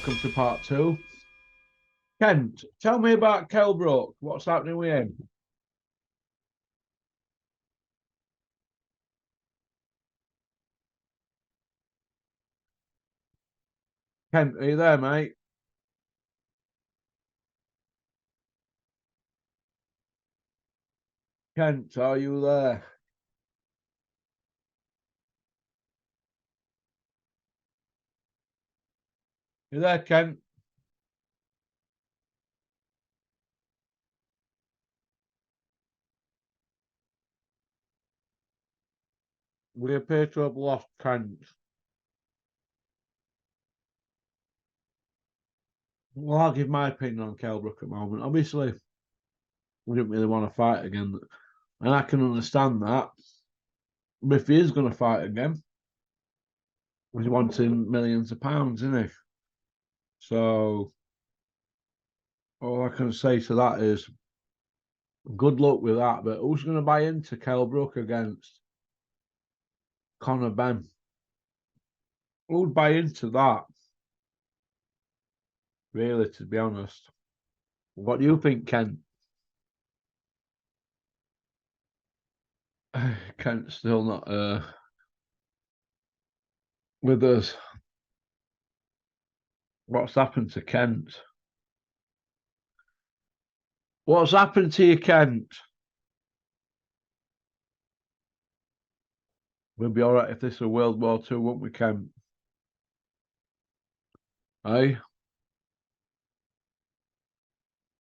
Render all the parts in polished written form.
welcome to part two. Kent, tell me about Kell Brook. What's happening with him? Kent, are you there, mate? Kent, are you there? You there, Kent? We appear to have lost Kent. Well, I'll give my opinion on Kell Brook at the moment. Obviously, we didn't really want to fight again, and I can understand that. But if he is going to fight again, he's wanting millions of pounds, isn't he? So, all I can say to that is good luck with that. But who's going to buy into Kell Brook against Conor Benn? Who'd buy into that? Really, to be honest. What do you think, Kent? Kent's still not with us. What's happened to Kent? What's happened to you, Kent? We'll be all right if this is World War II, won't we, Kent? Eh?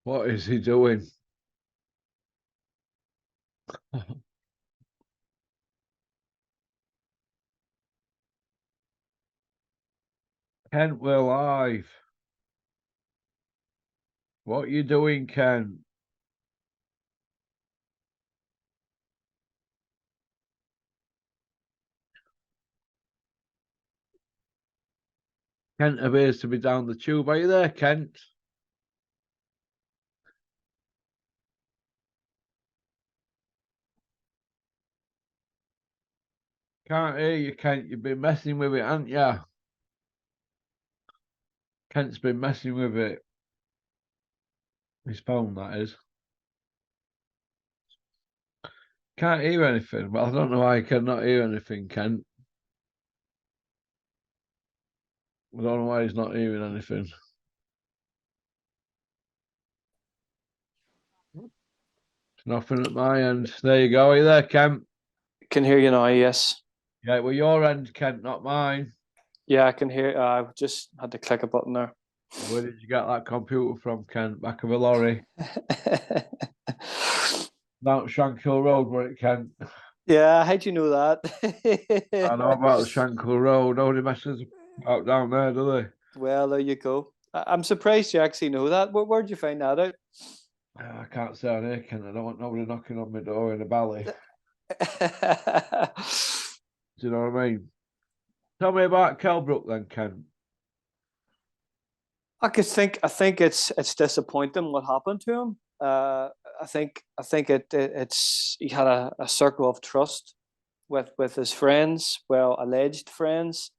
What is he doing? Kent, we're live. What are you doing, Kent? Kent appears to be down the tube. Are you there, Kent? Can't hear you, Kent. You've been messing with it, haven't you? Kent's been messing with it. His phone, that is. Can't hear anything. Well, I don't know why I cannot hear anything, Kent. I don't know why he's not hearing anything. Nothing at my end. There you go. Are you there, Kent? Can hear you now, yes. Yeah, well, your end, Kent, not mine. Yeah, I can hear. I just had to click a button there. Where did you get that computer from, Kent? Back of a lorry? Down Shankill Road, where it, Kent? Yeah, how'd you know that? I know about the Shankill Road. Nobody messes out down there, do they? Well, there you go. I'm surprised you actually know that. Where'd you find that out? I can't say on here, Kent. I don't want nobody knocking on my door in a bally. Do you know what I mean? Tell me about Kell Brook then, Kent. I think it's disappointing what happened to him. I think it's he had a circle of trust with his friends, well, alleged friends,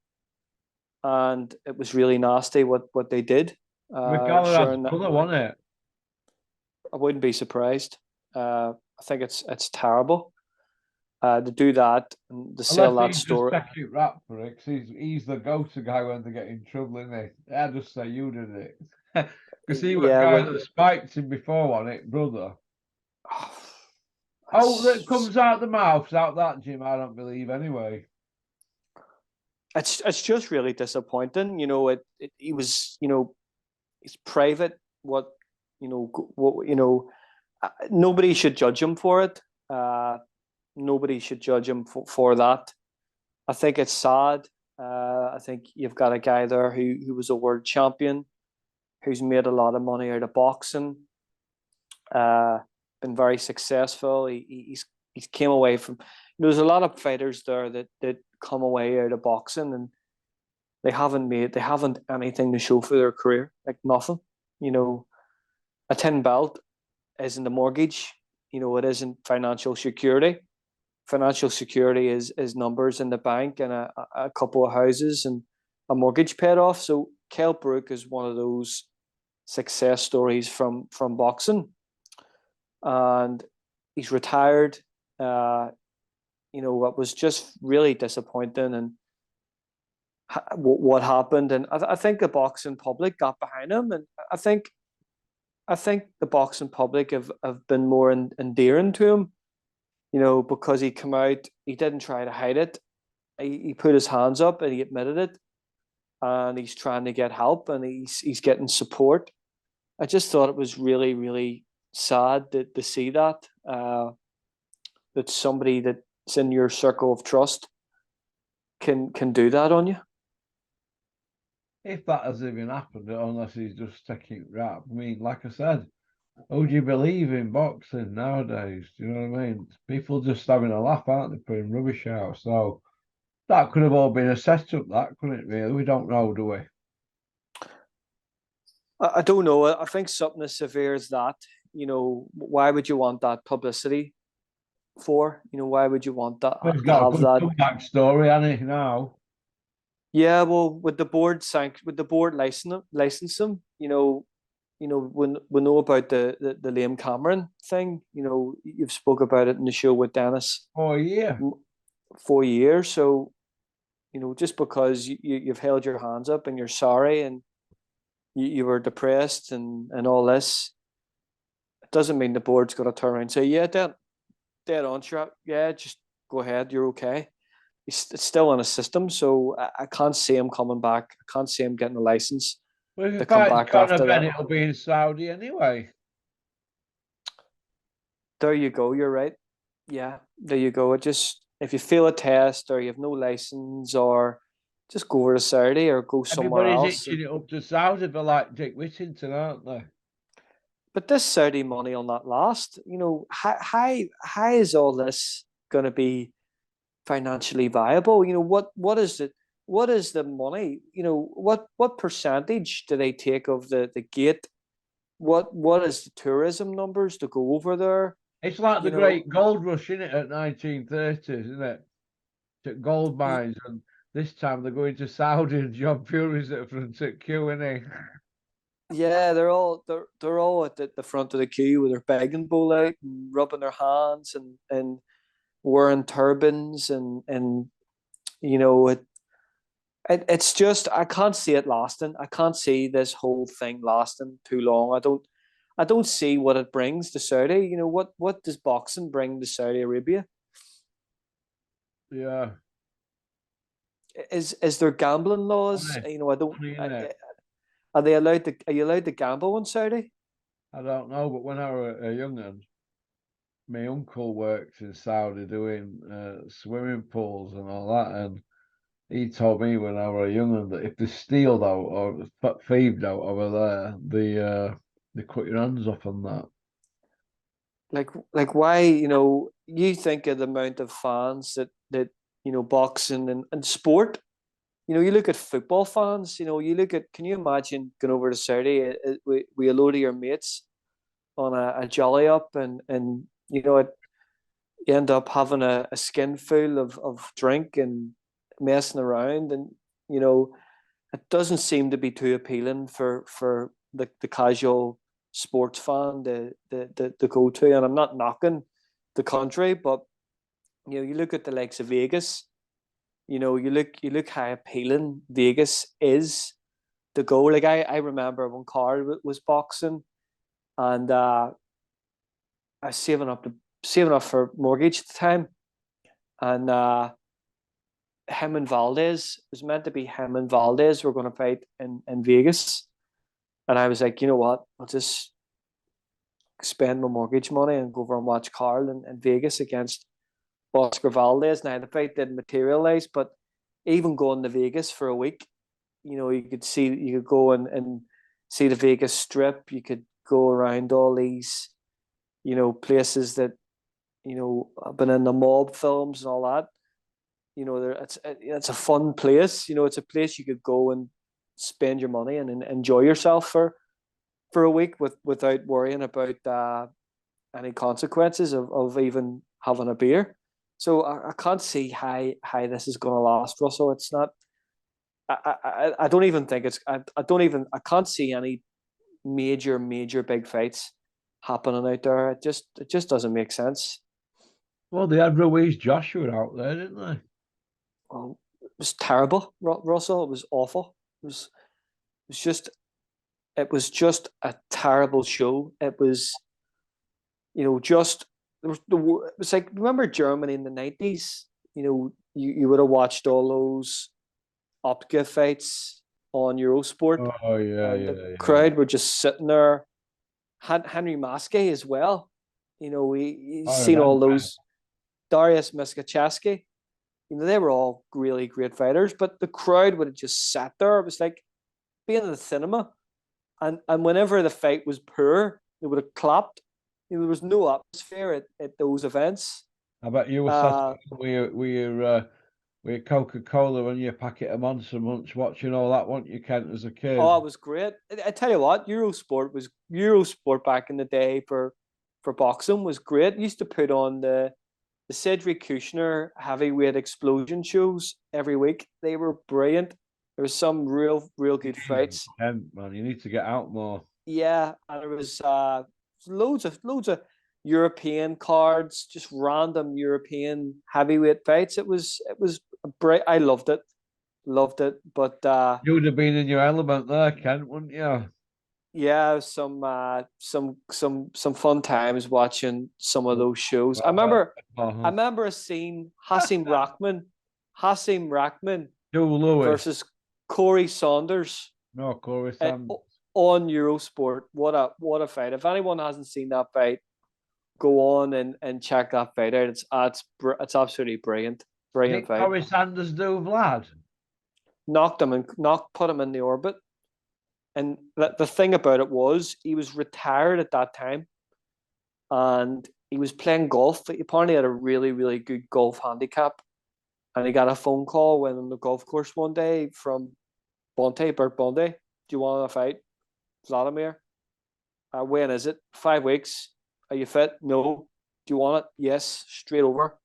and it was really nasty what they did. McGallagher's brother, wasn't it? I wouldn't be surprised. I think it's terrible to do that and to sell that story. Just take it rap for it, because he's the go-to guy when they get in trouble, isn't he? I just say you did it. Because he was guy that spiked him before, wasn't it, brother? Oh, that comes out the mouth, out that, Jim, I don't believe anyway. It's just really disappointing. You know, he was, you know, it's private. Nobody should judge him for it. Nobody should judge him for that. I think it's sad. I think you've got a guy there who was a world champion, who's made a lot of money out of boxing, been very successful. He's came away from. There's a lot of fighters there that come away out of boxing and they haven't anything to show for their career, like nothing. You know, a tin belt isn't a mortgage. You know, it isn't financial security. Financial security is numbers in the bank and a couple of houses and a mortgage paid off. So Kell Brook is one of those success stories from boxing, and he's retired. What was just really disappointing, and what happened, and I think the boxing public got behind him, and I think the boxing public have been more endearing to him, because he came out, he didn't try to hide it, he put his hands up and he admitted it, and he's trying to get help and he's getting support. I just thought it was really, really sad to see that that somebody that's in your circle of trust can do that on you. If that has even happened, unless he's just taking rap. I mean, like I said, who do you believe in boxing nowadays? Do you know what I mean? People just having a laugh, aren't they, putting rubbish out? So that could have all been a setup, that couldn't it really? We don't know, do we? I don't know. I think something as severe as that, why would you want that publicity for? Why would you want that Well, he's to got a have good that? comeback story, hasn't he, now? Yeah, well, with the board license him, we know about the Liam Cameron thing. You've spoke about it in the show with Dennis. Oh, yeah. 4 years. So, just because you've held your hands up and you're sorry and you were depressed and all this, it doesn't mean the board's going to turn around and say, yeah, dead on, sure, yeah, just go ahead, you're okay. It's still in a system, so I can't see him coming back. I can't see him getting a license Well, if to come back after that. Bennett will be in Saudi anyway. There you go. You're right. Yeah, there you go. If you fail a test or you have no license, or just go over to Saudi or go somewhere Everybody's else. itching it up to Saudi for like Dick Whittington, aren't they? But this Saudi money on that last, how is all this going to be financially viable? What is it? What is the money? What percentage do they take of the gate? What is the tourism numbers to go over there? It's like the great gold rush, isn't it, at 1930s, isn't it? Took gold mines, and this time they're going to Saudi, and John Fury's at the front at Q&A. Yeah, they're all at the front of the queue with their begging bowl out and rubbing their hands and wearing turbans and it's just, I can't see it lasting. I can't see this whole thing lasting too long. I don't see what it brings to Saudi. What does boxing bring to Saudi Arabia? Yeah. Is there gambling laws? Money. I don't. Money, are they allowed to? Are you allowed to gamble in Saudi? I don't know, but when I was a young un, my uncle worked in Saudi doing swimming pools and all that, and he told me when I was a young un that if they stealed out or thieved out over there, they cut your hands off on that. Like why? You think of the amount of fans that boxing and sport. You look at football fans. You look at. Can you imagine going over to Saudi with a load of your mates on a jolly up and you end up having a skin full of drink and messing around, and it doesn't seem to be too appealing for the casual sports fan to go to. And I'm not knocking the country, but you look at the likes of Vegas. You look how appealing Vegas is to go. Like I remember when Carl was boxing, and I was saving up for mortgage at the time, and him and Valdez, it was meant to be him and Valdez were going to fight in Vegas, and I was like, you know what, I'll just spend my mortgage money and go over and watch Carl in Vegas against Oscar Valdez. Now the fight didn't materialize, but even going to Vegas for a week, you could go and see the Vegas Strip. You could go around all these, places that, have been in the mob films and all that. It's a fun place. It's a place you could go and spend your money and enjoy yourself for a week without worrying about any consequences of even having a beer. So I can't see how this is going to last, Russell. It's not. I don't even think I don't even I can't see any major big fights happening out there. It just doesn't make sense. Well, they had Ruiz Joshua out there, didn't they? Well, it was terrible, Russell. It was awful. It was just it was just a terrible show. It was, just it was like, remember Germany in the 90s? You would have watched all those Optka fights on Eurosport, Oh yeah, and the yeah, yeah. crowd were just sitting there. Had Henry Maske as well. He's I seen all remember. those, Darius Miskacheski. They were all really great fighters, but the crowd would have just sat there. It was like being in the cinema, and whenever the fight was poor, they would have clapped. There was no atmosphere at those events. I bet you were sat Uh, with Coca-Cola and your packet of Monster Munch watching all that, weren't you, Kent, as a kid? oh, it was great. I tell you what, Eurosport back in the day for boxing was great. It used to put on the Cedric Kushner heavyweight explosion shows every week. They were brilliant. There was some real good fights. Kent, man, you need to get out more. Yeah, and there was loads of European cards, just random European heavyweight fights. It was great. I loved it. But You would have been in your element there, Kent, wouldn't you? yeah, some fun times watching some of those shows. I Uh, remember I uh-huh. remember seeing Hasim Rahman Joe Lewis. versus Corey Saunders No, Corey at, Sanders. on Eurosport. What a fight! If anyone hasn't seen that fight, go on and check that fight out. It's absolutely brilliant Did fight. Corey Sanders do Vlad? Put him in the orbit. And the thing about it was he was retired at that time, and he was playing golf. He apparently had a really good golf handicap, and he got a phone call when on the golf course one day from Bert Bonte. Do you want to fight Vladimir? When is it? 5 weeks. Are you fit? No. Do you want it? Yes. Straight over.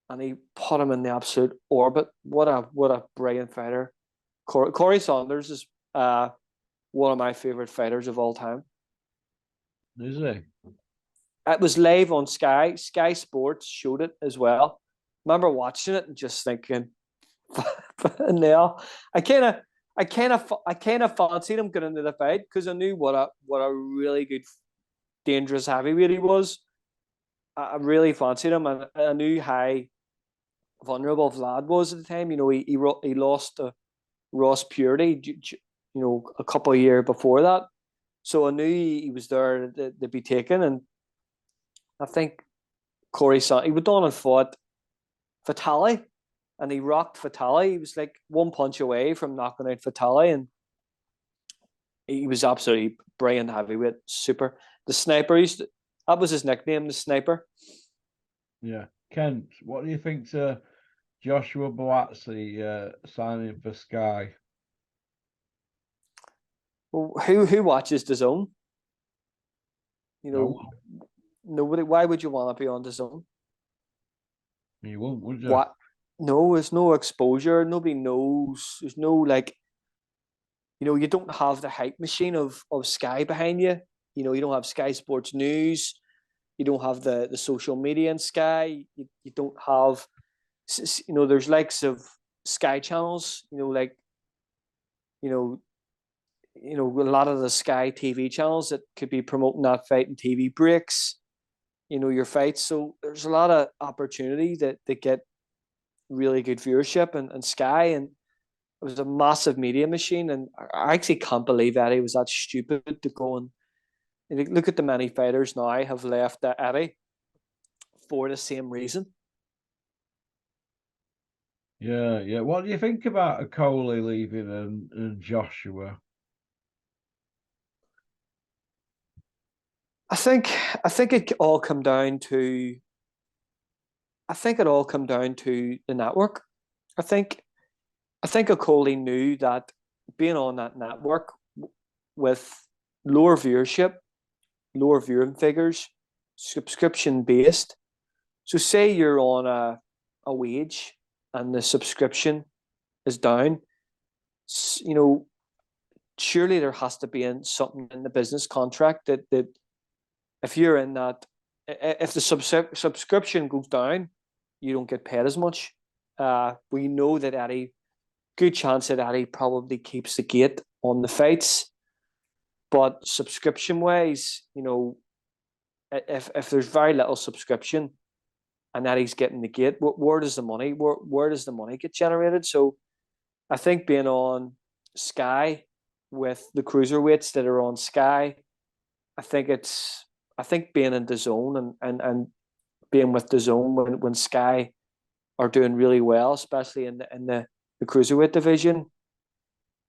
And he put him in the absolute orbit. What a brilliant fighter. Corey Saunders is one of my favorite fighters of all time. Is he? It was live on Sky. Sky Sports showed it as well. Remember watching it and just thinking, now I kind of fancied him getting into the fight because I knew what a really good, dangerous heavyweight he was. I really fancied him, and I knew how vulnerable Vlad was at the time. He lost to Ross Purity, a couple of years before that. So I knew he was there to be taken, and I think he went on and fought Vitali, and he rocked Vitali. He was like one punch away from knocking out Vitali, and he was absolutely brilliant heavyweight, super. The sniper, that was his nickname, the sniper. Yeah. Kent, what do you think to Joshua Boazzi signing for Sky? Well, who watches the zone? No, Nobody. Why would you want to be on the zone? you won't, would you? What? No, there's no exposure. Nobody knows. There's no you don't have the hype machine of Sky behind you. You don't have Sky Sports News. You don't have the social media in Sky. You don't have, there's likes of Sky channels. A lot of the Sky TV channels that could be promoting that fight in TV breaks. Your fights. So there's a lot of opportunity that get really good viewership and Sky, and it was a massive media machine. And I actually can't believe Eddie was that stupid to go and look at the many fighters now have left Eddie for the same reason. Yeah, yeah. What do you think about a Coley leaving and Joshua? I think it all come down to the network. I think Coley knew that being on that network with lower viewership, lower viewing figures, subscription based. So say you're on a wage and the subscription is down, you know, surely there has to be something in the business contract that if you're in that, if the subscription goes down, you don't get paid as much. We know that Eddie, good chance that Eddie probably keeps the gate on the fights, but subscription wise, you know, if there's very little subscription and Eddie's getting the gate, where does the money where does the money get generated? So I think being on Sky with the cruiserweights that are on Sky, I think being in the zone and being with the zone when Sky are doing really well, especially in the cruiserweight division,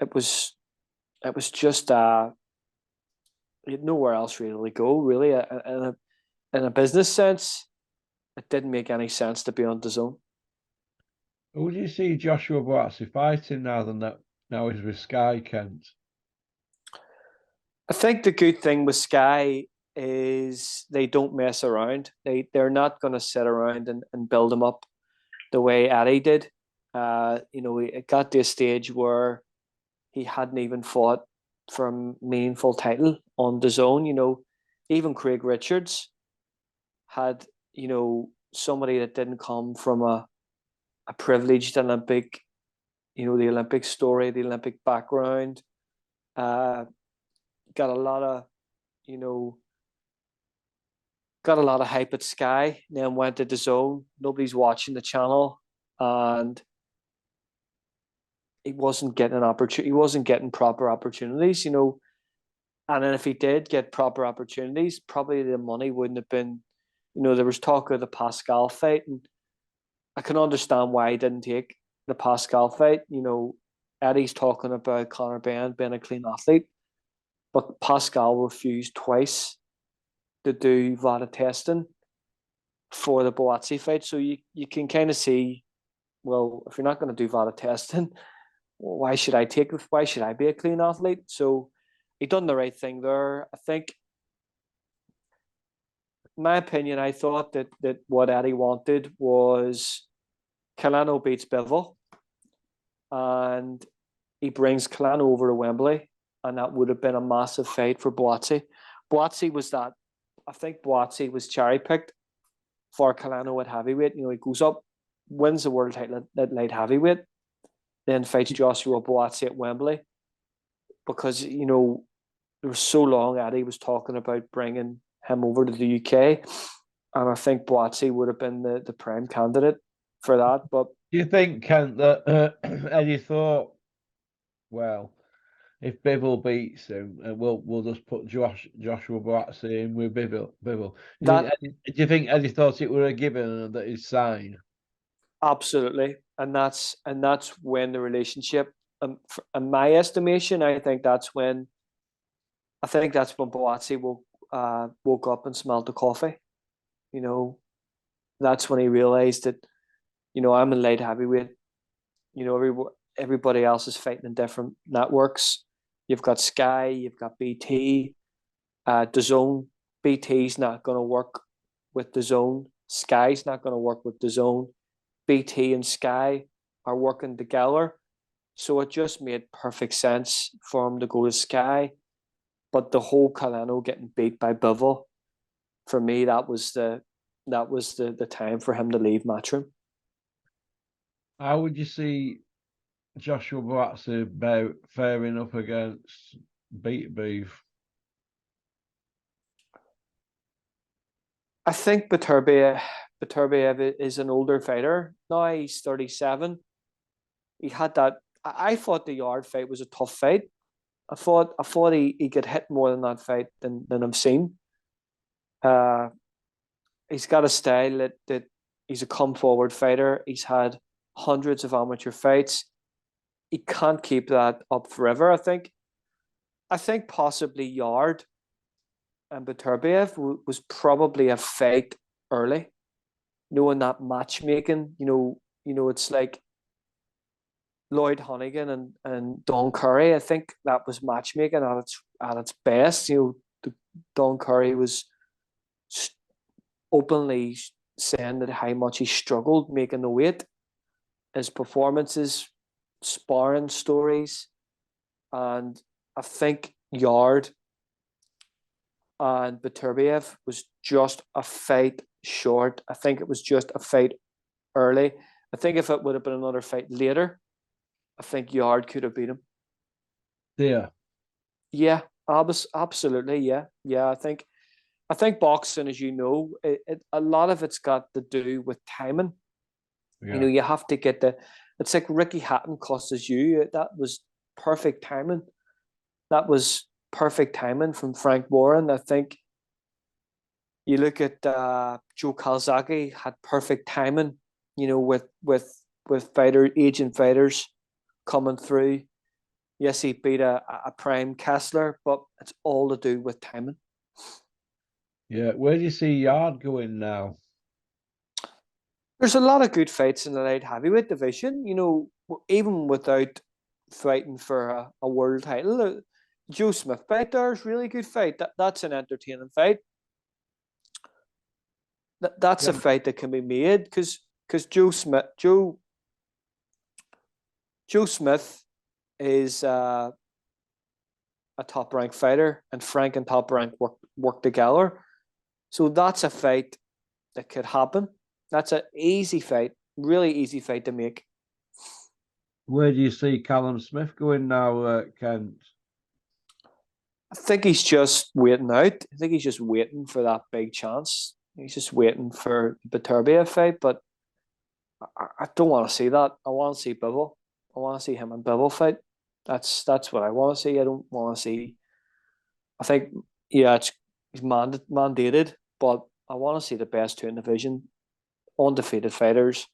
it was just you had nowhere else really to go, really. In a business sense, it didn't make any sense to be on the zone. Who do you see Joshua Buatsi fighting now he's with Sky, Kent? I think the good thing with Sky is they don't mess around. They're not going to sit around and build him up the way Eddie did. You know, it got to a stage where he hadn't even fought for a meaningful title on the zone. You know, even Craig Richards had, you know, somebody that didn't come from a privileged Olympic, you know, the Olympic story, the Olympic background. Got a lot of, you know, got a lot of hype at Sky, then went to the zone. Nobody's watching the channel, and he wasn't getting an opportunity. He wasn't getting proper opportunities, you know. And then if he did get proper opportunities, probably the money wouldn't have been, you know, there was talk of the Pascal fight, and I can understand why he didn't take the Pascal fight. You know, Eddie's talking about Conor Benn being a clean athlete, but Pascal refused twice to do VADA testing for the Buatsi fight. So you can kind of see, well, if you're not going to do VADA testing, why should I be a clean athlete? So he done the right thing there. I think, in my opinion, I thought that what Eddie wanted was Calano beats Bivol, and he brings Calano over to Wembley, and that would have been a massive fight for Buatsi. I think Buatsi was cherry picked for Calano at heavyweight. You know, he goes up, wins the world title at light heavyweight, then fights Joshua Buatsi at Wembley, because, you know, there was so long Eddie was talking about bringing him over to the UK, and I think Buatsi would have been the prime candidate for that. But do you think, Kent, that Eddie thought, well, if Bivol beats him, we'll just put Joshua Buatsi in with Bivol. Do you think Eddie thought it were a given that he'd sign? Absolutely, and that's when the relationship, in my estimation, I think that's when Buatsi woke up and smelled the coffee. You know, that's when he realized that, you know, I'm in light heavyweight. You know, everybody else is fighting in different networks. You've got Sky, you've got BT, DAZN. BT's not going to work with DAZN. Sky's not going to work with DAZN. BT and Sky are working together, so it just made perfect sense for him to go to Sky. But the whole Calano getting beat by Bivol, for me, that was the time for him to leave Matchroom. How would you see Joshua Buatsi faring up against Beterbiev? I think Beterbiev is an older fighter now. He's 37. He had that. I thought the Yard fight was a tough fight. I thought he could hit more than that fight than I've seen. He's got a style that he's a come forward fighter. He's had hundreds of amateur fights. He can't keep that up forever, I think. I think possibly Yard and Beterbiev was probably a fight early, knowing that matchmaking. You know, it's like Lloyd Honeyghan and Don Curry. I think that was matchmaking at its best. You know, Don Curry was openly saying that how much he struggled making the weight. His performances, sparring stories, and I think Yard and Beterbiev was just a fight short. I think it was just a fight early. I think if it would have been another fight later, I think Yard could have beat him. Yeah. Yeah, absolutely. Yeah, yeah. I think boxing, as you know, a lot of it's got to do with timing. Yeah. You have to get the. It's like Ricky Hatton costs you. That was perfect timing. That was perfect timing from Frank Warren. I think you look at Joe Calzaghe had perfect timing. With aging fighters coming through. Yes, he beat a prime Kessler, but it's all to do with timing. Yeah. Where do you see Yard going now? There's a lot of good fights in the light heavyweight division. Even without fighting for a world title, Joe Smith fight there is really good fight. That's an entertaining fight. That's a fight that can be made because Joe Smith is a top ranked fighter, and Frank and Top Rank work together. So that's a fight that could happen. That's an easy fight, really easy fight to make. Where do you see Callum Smith going now, Kent? I think he's just waiting out. I think he's just waiting for that big chance. He's just waiting for the Beterbiev fight, but I don't want to see that. I want to see Bivol. I want to see him and Bivol fight. That's what I want to see. I don't want to see. I think he's mandated, but I want to see the best two in the division, undefeated fighters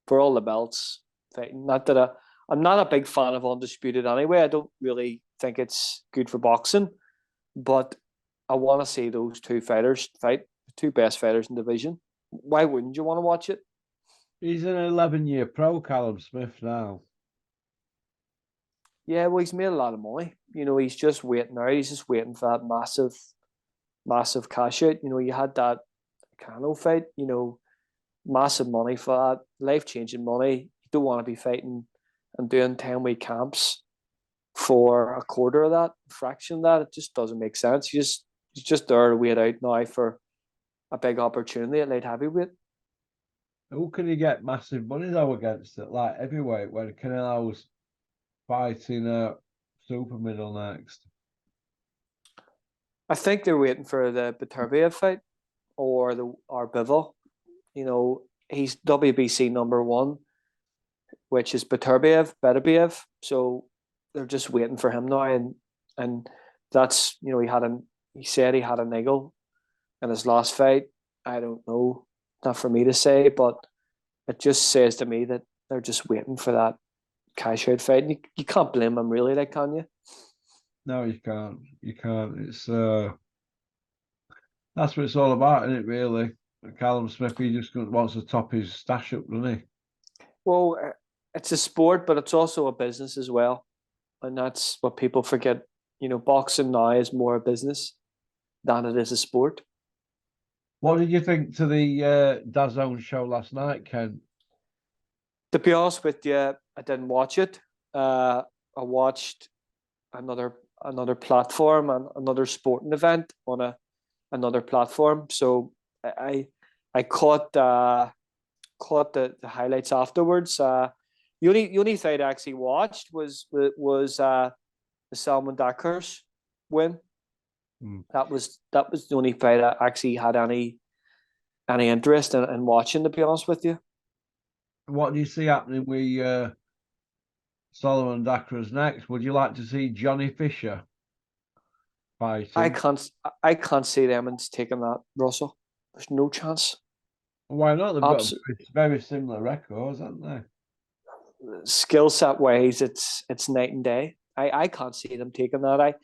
for all the belts fighting. Not that I'm not a big fan of undisputed anyway. I don't really think it's good for boxing, but I want to see those two fighters fight, the two best fighters in the division. Why wouldn't you want to watch it? He's an 11-year pro, Callum Smith, now. Yeah, well, he's made a lot of money. He's just waiting out. He's just waiting for that massive cash out. You had that Cano fight, massive money for that, life-changing money. You don't want to be fighting and doing 10-week camps for a quarter of that, fraction of that. It just doesn't make sense. He's just there to wait out now for a big opportunity at light heavyweight. Who can you get massive money though against at light heavyweight when Canelo's fighting super middle next? I think they're waiting for the Beterbiev fight or Bivol. He's WBC number one, which is Beterbiev. So they're just waiting for him now, and that's he said he had a niggle in his last fight. I don't know, not for me to say, but it just says to me that they're just waiting for that cash out fight. And you can't blame him really, like, can you? No, you can't. You can't. It's that's what it's all about, isn't it? Really, Callum Smith, he just wants to top his stash up, doesn't he? Well, it's a sport, but it's also a business as well, and that's what people forget. Boxing now is more a business than it is a sport. What did you think to the DAZN show last night, Ken? To be honest with you, I didn't watch it. I watched another platform and another sporting event on another platform. So I caught the highlights afterwards. The only fight I actually watched was the Salman Dakars win. That was the only fight I actually had any interest in watching, to be honest with you. What do you see happening with Solomon Dakars next? Would you like to see Johnny Fisher fighting? I can't see them taking that, Russell. There's no chance. Why not? They've got very similar records, haven't they? Skill set wise, it's night and day. I can't see them taking that.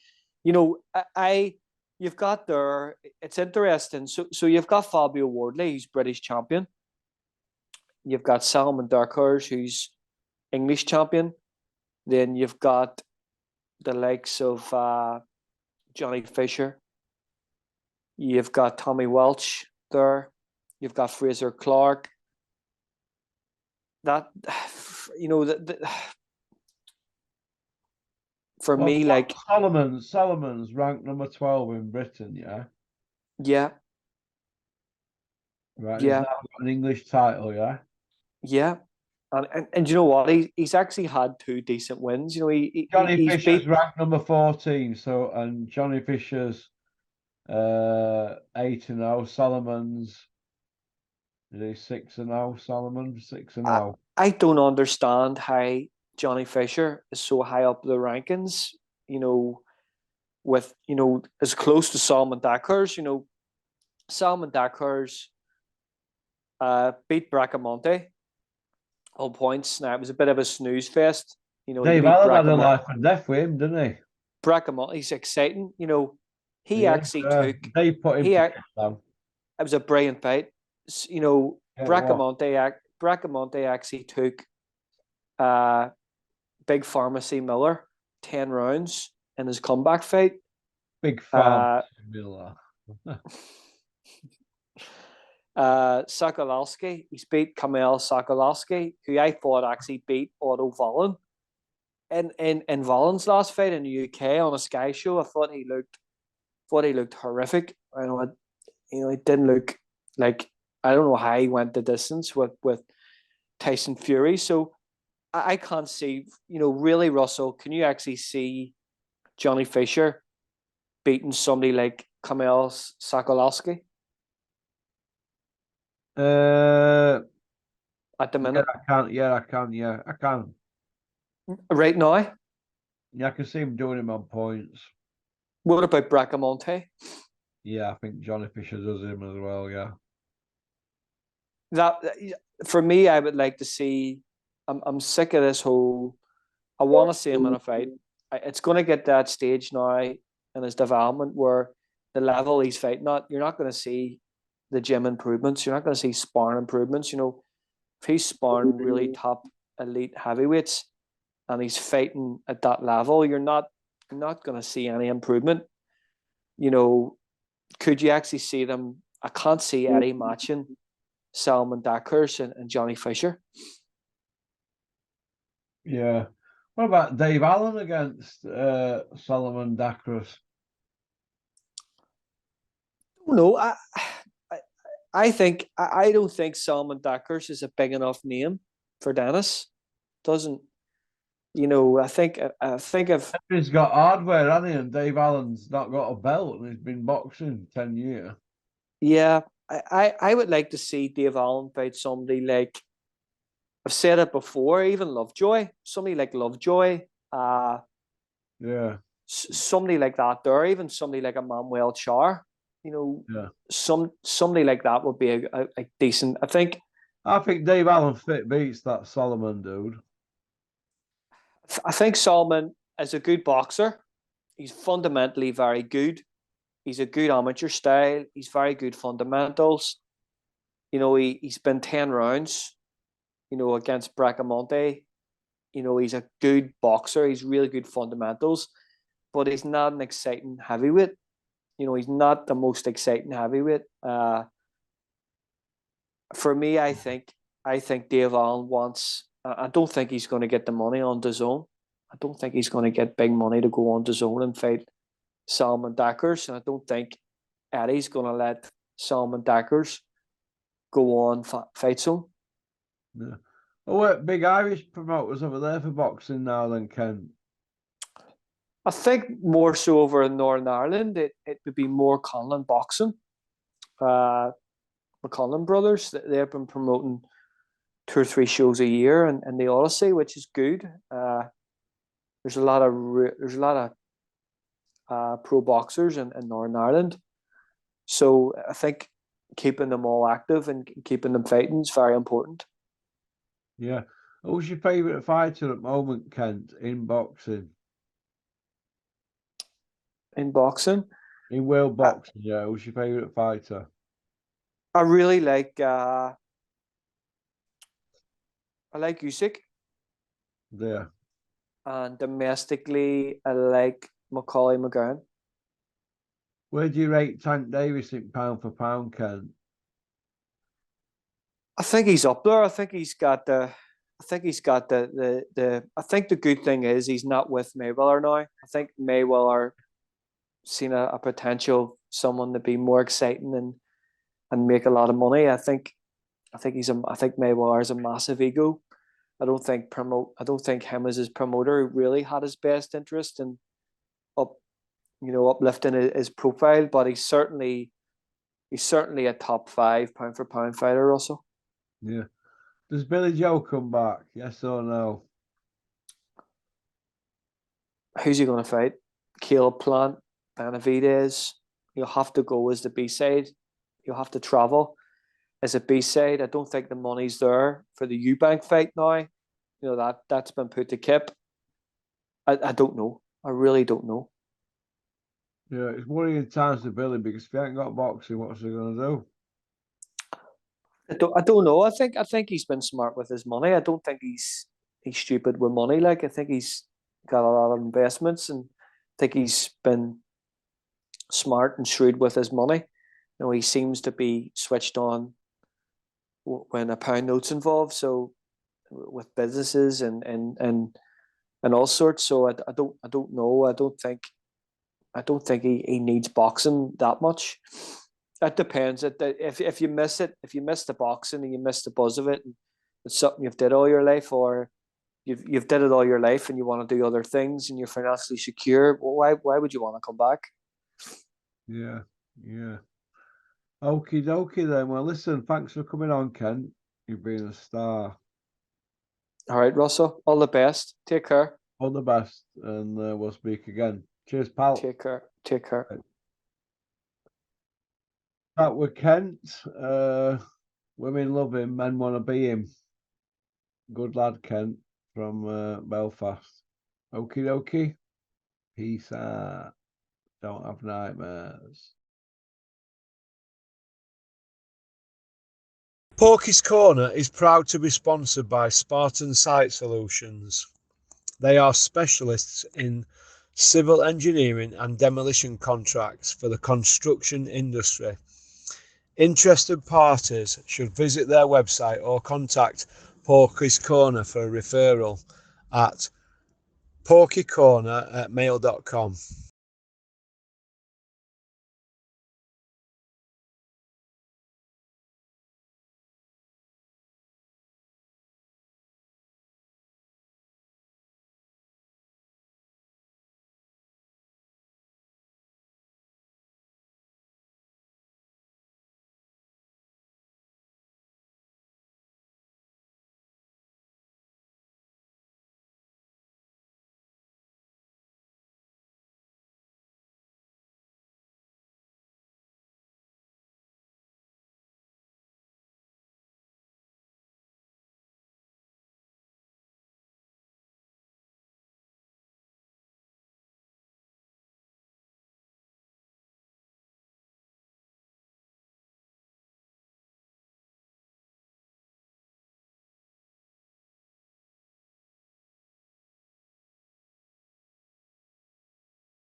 You've got there. It's interesting. So you've got Fabio Wardley, who's British champion. You've got Salman Dakars, who's English champion. Then you've got the likes of Johnny Fisher. You've got Tommy Welch there. You've got Fraser Clark. for Well, me, like, Solomon's ranked number 12 in Britain, yeah. yeah, Right. He's yeah, now got an English title, yeah. yeah. And you know what? He's actually had two decent wins. You know, Johnny he's Fisher's beat ranked number 14, so and Johnny Fisher's 8-0. Solomon's is he 6-0? Solomon 6-0. I don't understand how Johnny Fisher is so high up the rankings, you know, with, you know, as close to Salman Dakars. You know, Salman Dakars beat Bracamonte on points. Now, it was a bit of a snooze fest. You know, he Dave beat Allen had a Bracamonte. life and death with him, didn't Bracamonte's exciting. You know, he? he Yeah. actually took, They put him he, to ac- death, though. it was a brilliant fight. You know, Yeah, it was. Bracamonte actually took Big Pharmacy Miller 10 rounds in his comeback fight. Big fan. Uh, Miller. Sokolowski, he's beat Kamel Sokolowski, who I thought actually beat Otto Vollen in Vollen's last fight in the UK on a Sky show. I thought he looked horrific. He didn't look like, I don't know how he went the distance with Tyson Fury. So I can't see, you know, really, Russell, can you actually see Johnny Fisher beating somebody like Kamel Sokolowski Uh, at the yeah, minute? I can. Yeah, I can. Yeah, I can. Right now? Yeah, I can see him doing him on points. What about Bracamonte? Yeah, I think Johnny Fisher does him as well. Yeah. That for me, I would like to see. I'm sick of this whole. I want to see him in a fight. It's going to get that stage now in his development where the level he's fighting at, you're not going to see the gym improvements. You're not going to see sparring improvements. You know, if he's sparring really top elite heavyweights and he's fighting at that level, you're not going to see any improvement. You know, could you actually see them? I can't see Eddie matching Salman Dakars and Johnny Fisher. Yeah. What about Dave Allen against Solomon Dakras? No, I think I don't think Salman Dakars is a big enough name for Dennis. Doesn't, you know? I think if He's got hardware, hasn't he? And Dave Allen's not got a belt and he's been boxing 10 years. yeah, I would like to see Dave Allen fight somebody like, I've said it before, even Lovejoy, somebody like Lovejoy, Yeah. somebody like that there, even somebody like Emmanuel Char. You know, Yeah. somebody like that would be a decent. I think Dave Allen fit beats that Solomon dude. I think Solomon is a good boxer. He's fundamentally very good. He's a good amateur style. He's very good fundamentals. You know, he's been 10 rounds, you know, against Bracamonte. You know, he's a good boxer. He's really good fundamentals, but he's not an exciting heavyweight. You know, he's not the most exciting heavyweight. For me, I think Dave Allen wants. I don't think he's going to get the money on DAZN. I don't think he's going to get big money to go on DAZN and fight Salman Dakars, and I don't think Eddie's going to let Salman Dakars go on Fight Zone. Yeah. Oh, what big Irish promoters over there for boxing now then, Ken? I think more so over in Northern Ireland, it would be more Conlon Boxing. McConlon brothers, they've been promoting 2 or 3 shows a year in the Odyssey, which is good. There's a lot of pro boxers in Northern Ireland, so I think keeping them all active and keeping them fighting is very important. Yeah. Who's your favourite fighter at the moment, Kent, in boxing? In boxing, In world I, boxing, yeah. Who's your favourite fighter? I really like I like Usyk, There. and domestically I like Macaulay McGowan. Where do you rate Tank Davis in pound for pound, Kent? I think he's up there. I think he's got the think he's got the. I think the good thing is he's not with Mayweather now. I think Mayweather seen a potential someone to be more exciting and make a lot of money. I think Mayweather is a massive ego. I don't think him as his promoter really had his best interest in uplifting his profile, but he's certainly a top 5 pound for pound fighter, Russell. Yeah. Does Billy Joe come back? Yes or no? Who's he going to fight? Caleb Plant, Benavidez. You'll have to go as the B-side. You'll have to travel as a B-side. I don't think the money's there for the Eubank fight now. That's been put to Kip. I don't know. I really don't know. Yeah, it's worrying times to Billy because if he ain't got boxing, what's he going to do? I don't know. I think he's been smart with his money. I don't think he's stupid with money. Like, I think he's got a lot of investments, and I think he's been smart and shrewd with his money. He seems to be switched on when a pound note's involved. So with businesses and all sorts. So I don't know. I don't think he needs boxing that much. That depends. If you miss it, if you miss the boxing and you miss the buzz of it, and it's something you've did all your life, or you've did it all your life and you want to do other things and you're financially secure, well, why would you want to come back? Yeah. Okie dokie then. Well, listen, thanks for coming on, Ken. You've been a star. All right, Russell. All the best. Take care. All the best, and we'll speak again. Cheers, pal. Take care. That with Kent. Women love him, men want to be him. Good lad, Kent from Belfast. Okie dokie. Peace out. Don't have nightmares. Porky's Corner is proud to be sponsored by Spartan Site Solutions. They are specialists in civil engineering and demolition contracts for the construction industry. Interested parties should visit their website or contact Porky's Corner for a referral at porkycorner@mail.com.